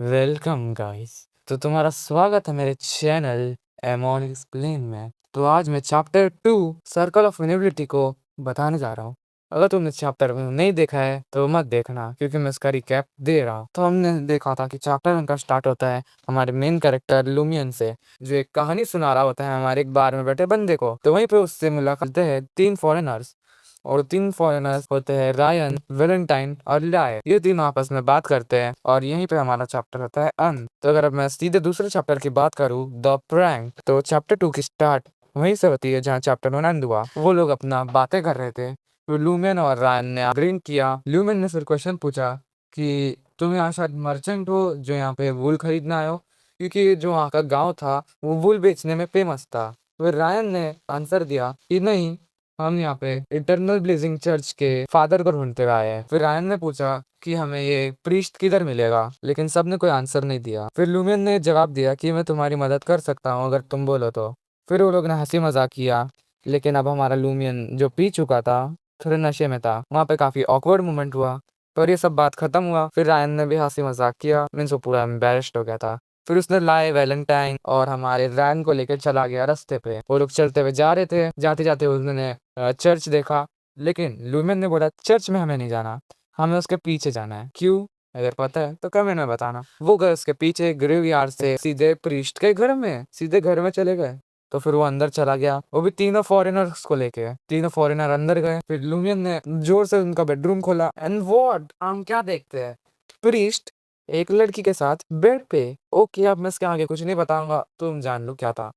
Welcome guys. तो तुम्हारा स्वागत है मेरे चैनल एमोन एक्सप्लेन में। तो आज मैं चैप्टर 2 सर्कल ऑफ इनएबिलिटी को बताने जा रहा हूँ। अगर तुमने चैप्टर नहीं देखा है तो मत देखना, क्योंकि मैं इसका रिकैप दे रहा हूँ। तो हमने देखा था कि चैप्टर उनका स्टार्ट होता है हमारे मेन कैरेक्टर लूमियन से, जो एक कहानी सुना रहा होता है हमारे एक बार में बैठे बंदे को। तो वहीं पे उससे मुलाकात है 3 फॉरेनर्स, और 3 फॉरेनर्स होते हैं रायन, वैलेंटाइन और लाय। ये तीनों आपस में बात करते हैं और यहीं पे हमारा चैप्टर होता है अंत। तो अगर अब मैं सीधे दूसरे चैप्टर की बात करूँ, द प्रैंक, तो चैप्टर 2 की स्टार्ट वहीं से होती है जहाँ चैप्टर 1 एंड हुआ। वो लोग अपना बातें कर रहे थे, तो लूमियन और रायन ने अग्री किया। लूमियन ने फिर क्वेश्चन पूछा कि तुम यहाँ शायद मर्चेंट हो जो यहाँ पे वूल खरीदना आए हो, क्योंकि जो वहाँ का गांव था वो वूल बेचने में फेमस था। फिर रायन ने आंसर दिया कि नहीं, हम यहाँ पे इटर्नल ब्लेजिंग चर्च के फादर को ढूंढते हुए आए हैं। फिर रायन ने पूछा कि हमें ये प्रीस्ट किधर मिलेगा, लेकिन सबने कोई आंसर नहीं दिया। फिर लूमियन ने जवाब दिया कि मैं तुम्हारी मदद कर सकता हूँ अगर तुम बोलो तो। फिर वो लोग ने हंसी मजाक किया, लेकिन अब हमारा लूमियन जो पी चुका था, थोड़े नशे में था, वहाँ पे काफी ऑकवर्ड मोमेंट हुआ। पर ये सब बात खत्म हुआ। फिर रायन ने भी हंसी मजाक किया, मीन्स वो पूरा एम्बेरस्ड हो गया था। फिर उसने लाए वैलेंटाइन और हमारे रैन को लेकर चला गया रास्ते पे। वो लोग चलते हुए जा रहे थे, जाते जाते उन्होंने चर्च देखा, लेकिन लूमियन ने बोला चर्च में हमें नहीं जाना, हमें उसके पीछे जाना है। क्यों? अगर पता है तो कमेंट में बताना। वो गए उसके पीछे ग्रेवयार्ड से सीधे प्रीस्ट के घर में, सीधे घर में चले गए। तो फिर वो अंदर चला गया, वो भी तीनों फॉरेनर्स को लेके। तीनों फॉरेनर अंदर गए। फिर लूमियन ने जोर से उनका बेडरूम खोला, एंड व्हाट हम क्या देखते हैं, प्रीस्ट एक लड़की के साथ बेड पे। ओके, अब मैं इसके आगे कुछ नहीं बताऊंगा, तुम जान लो क्या था,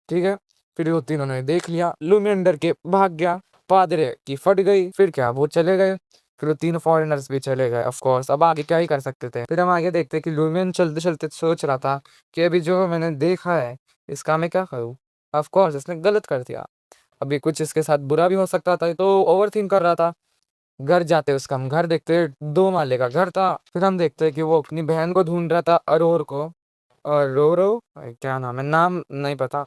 ठीक है। फिर वो तीनों ने देख लिया, लूमियन डर के भाग गया, पादरे की फट गई। फिर क्या, वो चले गए। फिर वो तीनों फॉरेनर्स भी चले गए। ऑफ कोर्स अब आगे क्या ही कर सकते थे। फिर हम आगे देखते हैं कि लूमियन चलते चलते सोच रहा था कि अभी जो मैंने देखा है इसका मैं क्या करूँ। ऑफ कोर्स इसने गलत कर दिया, अभी कुछ इसके साथ बुरा भी हो सकता था, तो ओवर थिंक कर रहा था। घर जाते उसका हम घर देखते, 2 माले का घर था। फिर हम देखते कि वो अपनी बहन को ढूंढ रहा था, अरोर को। और रोरो, क्या नाम है, नाम नहीं पता।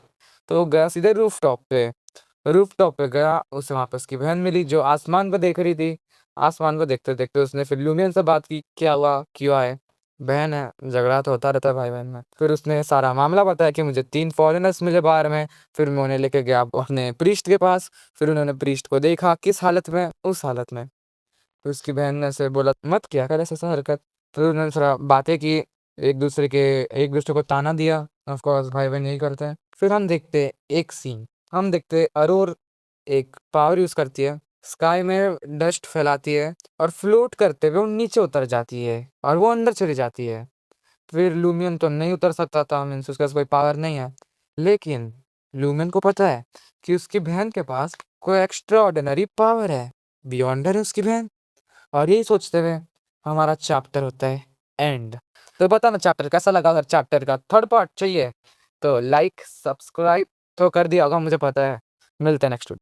तो वो गया सीधे रूफ टॉप पे गया, उसे वहां पर उसकी बहन मिली जो आसमान को देख रही थी। आसमान को देखते देखते उसने फिर लूमियन से बात की, क्या हुआ, क्यों आए। बहन है, झगड़ा तो होता रहता है भाई बहन में। फिर उसने सारा मामला बताया कि मुझे 3 फॉरेनर्स मिले बाहर में। फिर मैं उन्हें लेके गया अपने प्रीस्ट के पास। फिर उन्होंने प्रीस्ट को देखा, किस हालत में, उस हालत में। फिर उसकी बहन ने ऐसे बोला मत किया कर ऐसा हरकत। फिर उन्होंने थोड़ा बातें की, एक दूसरे को ताना दिया। ऑफ कोर्स भाई बहन यही करते हैं। फिर हम देखते एक सीन, हम देखते अरोर एक पावर यूज करती है, स्काई में डस्ट फैलाती है और फ्लोट करते हुए वो नीचे उतर जाती है और वो अंदर चली जाती है। फिर लूमियन तो नहीं उतर सकता था, मीन्स उसके पास कोई पावर नहीं है। लेकिन लूमियन को पता है कि उसकी बहन के पास कोई एक्स्ट्रा ऑर्डिनरी पावर है, बियॉन्डर है उसकी बहन। और यही सोचते हुए हमारा चैप्टर होता है एंड। तो बताना चैप्टर कैसा लगा। अगर चैप्टर का थर्ड पार्ट चाहिए तो लाइक सब्सक्राइब तो कर दिया होगा, मुझे पता है। मिलते हैं नेक्स्ट